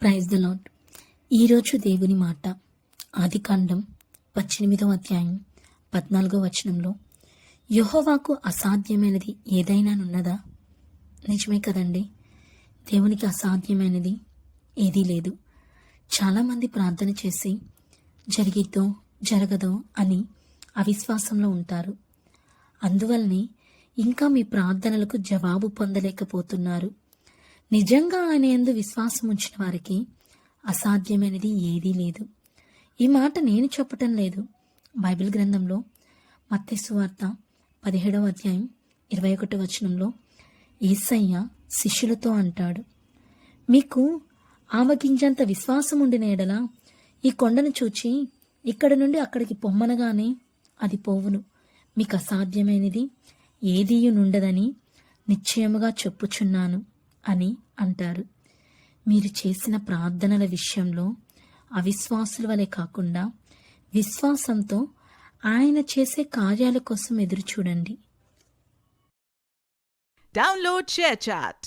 Praise the lord. ఈరోజు దేవుని మాట ఆదికాండం 18వ అధ్యాయం 14వ వచనంలో, యెహోవాకు అసాధ్యమైనది ఏదైనానున్నదా? నిజమే కదండి. దేవునికి అసాధ్యమైనది ఏదీ లేదు. చాలామంది ప్రార్థన చేసి జరిగిద్దో జరగదో అని అవిశ్వాసంలో ఉంటారు. అందువల్లనే ఇంకా మీ ప్రార్థనలకు జవాబు పొందలేకపోతున్నారు. నిజంగా ఆయన యందు విశ్వాసం ఉంచిన వారికి అసాధ్యమైనది ఏదీ లేదు. ఈ మాట నేను చెప్పటం లేదు. బైబిల్ గ్రంథంలో మత్తయి సువార్త 17వ అధ్యాయం 21వ వచనంలో యేసయ్య శిష్యులతో అంటాడు, మీకు ఆవగింజంత విశ్వాసం ఉండిన ఎడల ఈ కొండను చూచి ఇక్కడ నుండి అక్కడికి పొమ్మనగానే అది పోవును. మీకు అసాధ్యమైనది ఏదీయునుండదని నిశ్చయముగా చెప్పుచున్నాను అని అంటారు. మీరు చేసిన ప్రార్థనల విషయంలో అవిశ్వాసుల వలె కాకుండా విశ్వాసంతో ఆయన చేసే కార్యాల కోసం ఎదురు చూడండి. Download ShareChat.